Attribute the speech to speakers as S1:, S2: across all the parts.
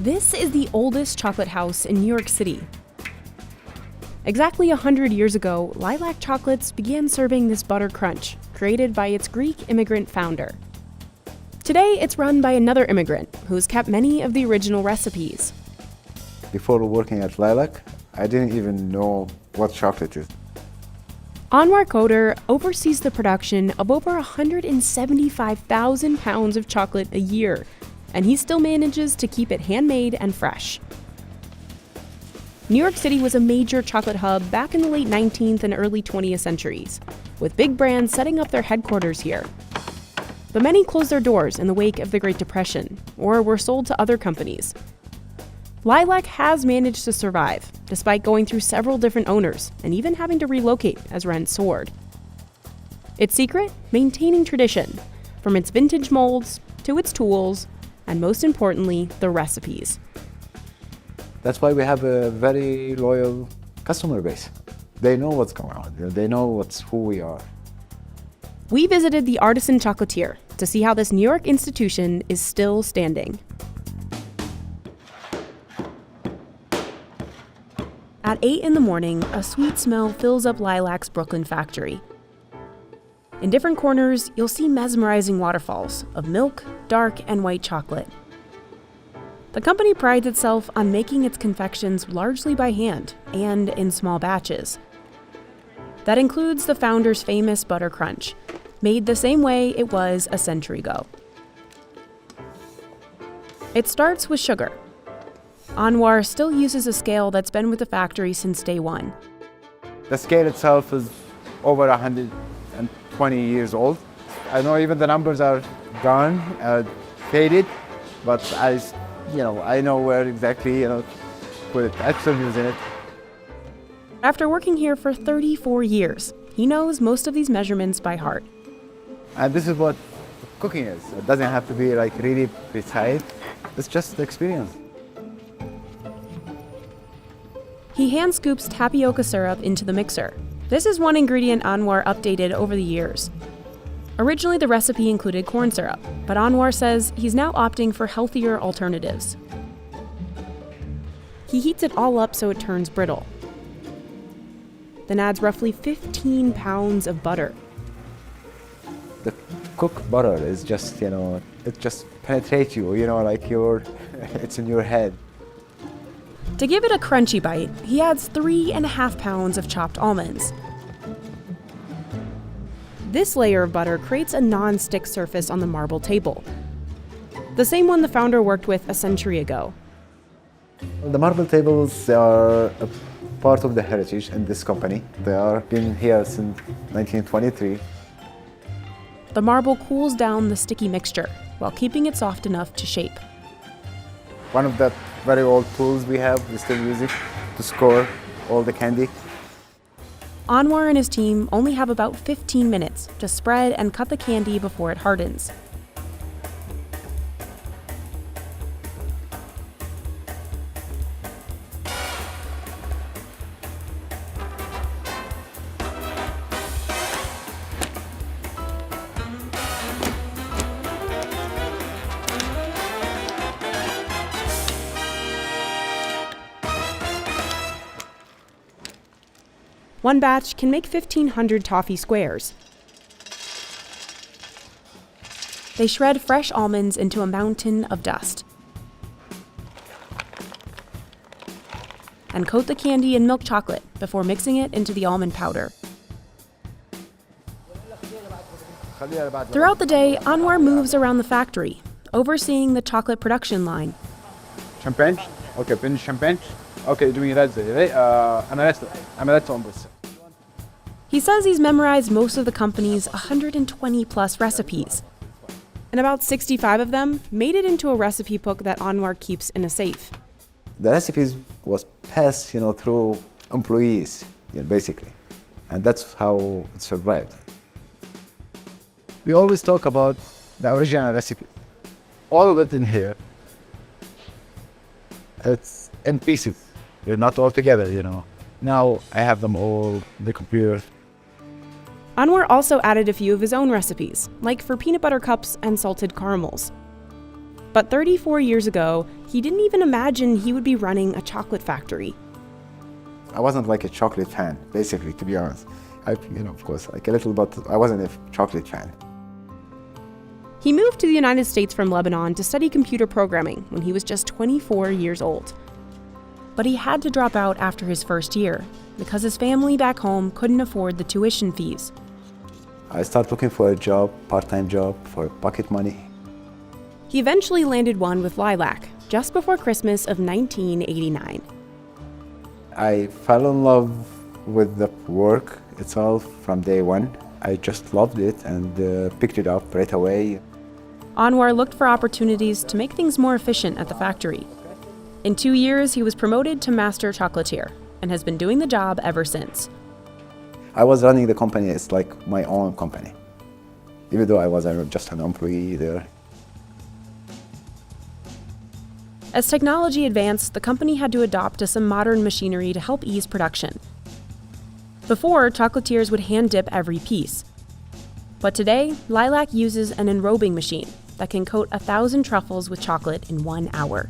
S1: This is the oldest chocolate house in New York City. Exactly 100 years ago, Lilac Chocolates began serving this butter crunch, created by its Greek immigrant founder. Today, it's run by another immigrant who's kept many of the original recipes.
S2: Before working at Lilac, I didn't even know what chocolate is.
S1: Anwar Koder oversees the production of over 175,000 pounds of chocolate a year, and he still manages to keep it handmade and fresh. New York City was a major chocolate hub back in the late 19th and early 20th centuries, with big brands setting up their headquarters here. But many closed their doors in the wake of the Great Depression, or were sold to other companies. Lilac has managed to survive, despite going through several different owners and even having to relocate as rents soared. Its secret? Maintaining tradition, from its vintage molds to its tools, and most importantly, the recipes.
S2: That's why we have a very loyal customer base. They know what's going on. They know who we are.
S1: We visited the Artisan Chocolatier to see how this New York institution is still standing. At 8 in the morning, a sweet smell fills up Lilac's Brooklyn factory. In different corners, you'll see mesmerizing waterfalls of milk, dark, and white chocolate. The company prides itself on making its confections largely by hand and in small batches. That includes the founder's famous butter crunch, made the same way it was a century ago. It starts with sugar. Anwar still uses a scale that's been with the factory since day one.
S2: The scale itself is over 120 years old. I know even the numbers are gone, faded, but I know where exactly put it. I'm still using it.
S1: After working here for 34 years, he knows most of these measurements by heart.
S2: And this is what cooking is. It doesn't have to be really precise. It's just the experience.
S1: He hand scoops tapioca syrup into the mixer. This is one ingredient Anwar updated over the years. Originally, the recipe included corn syrup, but Anwar says he's now opting for healthier alternatives. He heats it all up so it turns brittle, then adds roughly 15 pounds of butter.
S2: The cooked butter is just, it just penetrates you, it's in your head.
S1: To give it a crunchy bite, he adds 3.5 pounds of chopped almonds. This layer of butter creates a non-stick surface on the marble table, the same one the founder worked with a century ago.
S2: The marble tables are a part of the heritage in this company. They are been here since 1923.
S1: The marble cools down the sticky mixture while keeping it soft enough to shape.
S2: One of the very old tools we still use it to score all the candy.
S1: Anwar and his team only have about 15 minutes to spread and cut the candy before it hardens. One batch can make 1,500 toffee squares. They shred fresh almonds into a mountain of dust and coat the candy in milk chocolate before mixing it into the almond powder. Throughout the day, Anwar moves around the factory, overseeing the chocolate production line.
S3: Champagne? Okay, finish champagne. Okay, doing that. عملت on this.
S1: He says he's memorized most of the company's 120 plus recipes, and about 65 of them made it into a recipe book that Anwar keeps in a safe.
S2: The recipes was passed, through employees, basically, and that's how it survived. We always talk about the original recipe. All of it in here. It's in pieces. They're not all together, Now I have them all on the computer.
S1: Anwar also added a few of his own recipes, like for peanut butter cups and salted caramels. But 34 years ago, he didn't even imagine he would be running a chocolate factory.
S2: I wasn't like a chocolate fan, basically, to be honest. Of course, like a little, but I wasn't a chocolate fan.
S1: He moved to the United States from Lebanon to study computer programming when he was just 24 years old. But he had to drop out after his first year because his family back home couldn't afford the tuition fees.
S2: I started looking for a job, part-time job, for pocket money.
S1: He eventually landed one with Lilac just before Christmas of 1989.
S2: I fell in love with the work itself from day one. I just loved it and picked it up right away.
S1: Anwar looked for opportunities to make things more efficient at the factory. In 2 years, he was promoted to master chocolatier and has been doing the job ever since.
S2: I was running the company, it's like my own company, even though I was just an employee there.
S1: As technology advanced, the company had to adopt to some modern machinery to help ease production. Before, chocolatiers would hand dip every piece. But today, Lilac uses an enrobing machine that can coat 1,000 truffles with chocolate in 1 hour.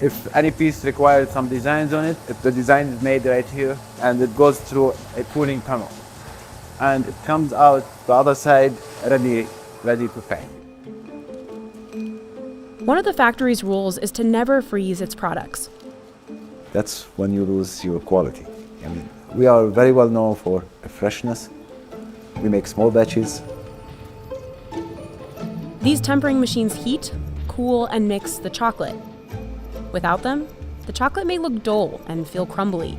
S3: If any piece requires some designs on it, if the design is made right here, and it goes through a cooling tunnel, and it comes out the other side ready to pack.
S1: One of the factory's rules is to never freeze its products.
S2: That's when you lose your quality. I mean, we are very well known for freshness. We make small batches.
S1: These tempering machines heat, cool, and mix the chocolate. Without them, the chocolate may look dull and feel crumbly.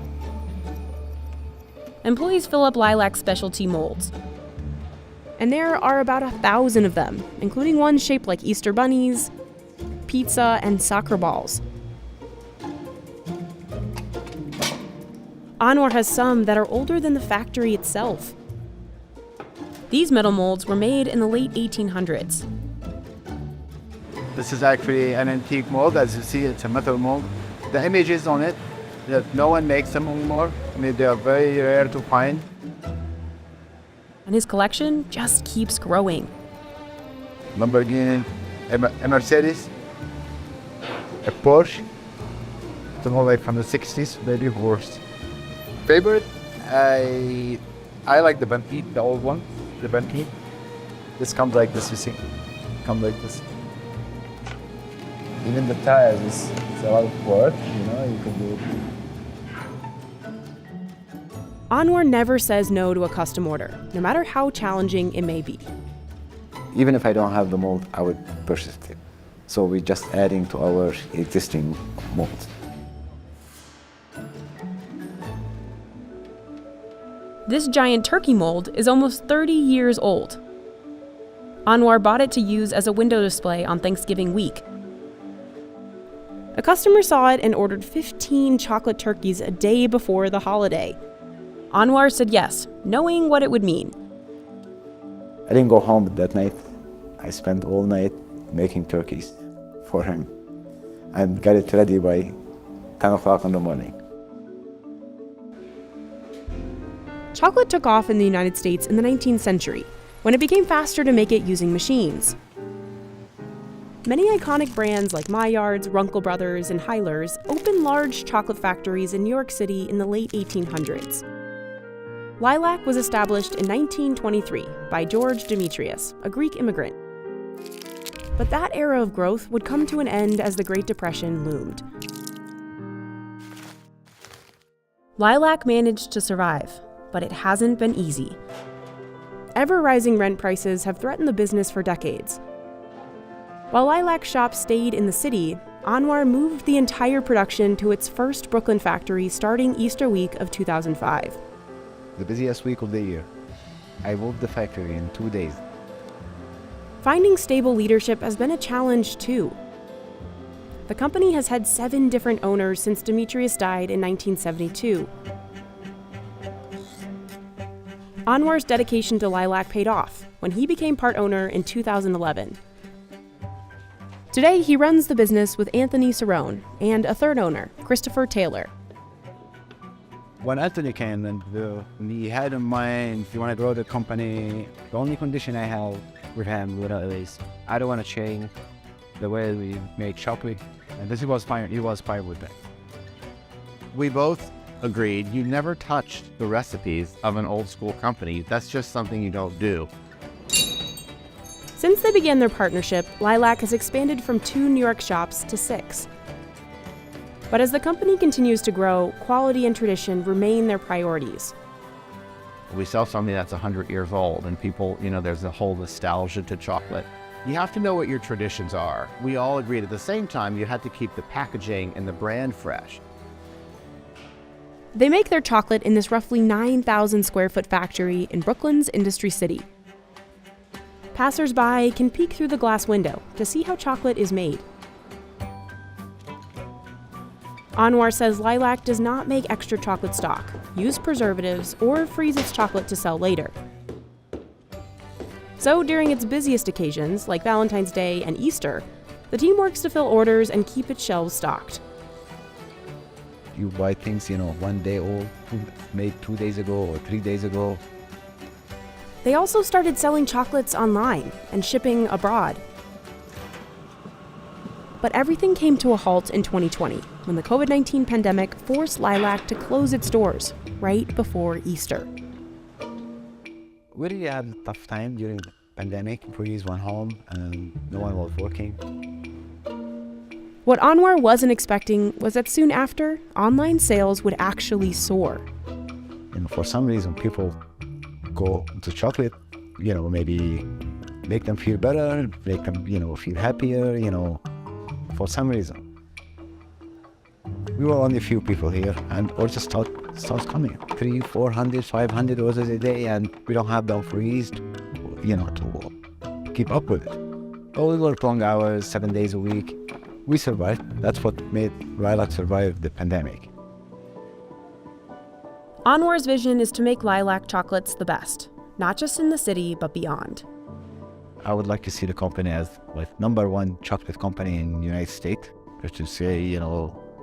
S1: Employees fill up Lilac's specialty molds. And there are about 1,000 of them, including ones shaped like Easter bunnies, pizza, and soccer balls. Anwar has some that are older than the factory itself. These metal molds were made in the late 1800s.
S3: This is actually an antique mold. As you see, it's a metal mold. The images on it, that no one makes them anymore. I mean, they are very rare to find.
S1: And his collection just keeps growing.
S3: Lamborghini, a Mercedes, a Porsche. It's an old like from the 60s, maybe worse. Favorite, I like the Bentley, the old one, the Bentley. This comes like this, you see, comes like this. Even the tires, it's a lot of work, you can do it.
S1: Anwar never says no to a custom order, no matter how challenging it may be.
S2: Even if I don't have the mold, I would purchase it. So we're just adding to our existing molds.
S1: This giant turkey mold is almost 30 years old. Anwar bought it to use as a window display on Thanksgiving week. A customer saw it and ordered 15 chocolate turkeys a day before the holiday. Anwar said yes, knowing what it would mean.
S2: I didn't go home that night. I spent all night making turkeys for him and got it ready by 10 o'clock in the morning.
S1: Chocolate took off in the United States in the 19th century, when it became faster to make it using machines. Many iconic brands like Maillard's, Runkle Brothers, and Heiler's opened large chocolate factories in New York City in the late 1800s. Lilac was established in 1923 by George Demetrius, a Greek immigrant. But that era of growth would come to an end as the Great Depression loomed. Lilac managed to survive, but it hasn't been easy. Ever-rising rent prices have threatened the business for decades. While Lilac's shop stayed in the city, Anwar moved the entire production to its first Brooklyn factory starting Easter week of 2005.
S2: The busiest week of the year. I moved the factory in 2 days.
S1: Finding stable leadership has been a challenge too. The company has had 7 different owners since Demetrius died in 1972. Anwar's dedication to Lilac paid off when he became part owner in 2011. Today, he runs the business with Anthony Cerrone and a third owner, Christopher Taylor.
S3: When Anthony came and he had in mind, if you want to grow the company, the only condition I have
S4: with him. I don't want to change the way we make chocolate. And this was fine. He was fine with that.
S5: We both agreed you never touched the recipes of an old school company. That's just something you don't do.
S1: Since they began their partnership, Lilac has expanded from 2 New York shops to 6. But as the company continues to grow, quality and tradition remain their priorities.
S5: We sell something that's 100 years old, and people, there's a whole nostalgia to chocolate. You have to know what your traditions are. We all agreed at the same time you had to keep the packaging and the brand fresh.
S1: They make their chocolate in this roughly 9,000 square foot factory in Brooklyn's Industry City. Passers-by can peek through the glass window to see how chocolate is made. Anwar says Lilac does not make extra chocolate stock, use preservatives, or freeze its chocolate to sell later. So during its busiest occasions, like Valentine's Day and Easter, the team works to fill orders and keep its shelves stocked.
S6: You buy things, 1 day old, made 2 days ago or 3 days ago.
S1: They also started selling chocolates online and shipping abroad. But everything came to a halt in 2020 when the COVID-19 pandemic forced Lilac to close its doors right before Easter.
S6: We really had a tough time during the pandemic. Employees went home and no one was working.
S1: What Anwar wasn't expecting was that soon after, online sales would actually soar.
S6: For some reason, people go to chocolate, maybe make them feel better, make them, feel happier, for some reason. We were only a few people here, and orders starts coming. 300, 400, 500 orders a day, and we don't have the employees to keep up with it. But we worked long hours, 7 days a week. We survived. That's what made Lilac survive the pandemic.
S1: Anwar's vision is to make Lilac chocolates the best, not just in the city, but beyond.
S6: I would like to see the company as #1 chocolate company in the United States. Just to say,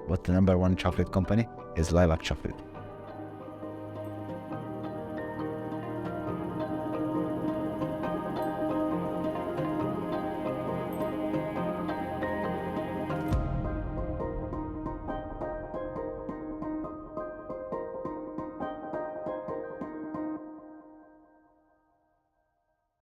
S6: what the #1 chocolate company is Lilac Chocolate.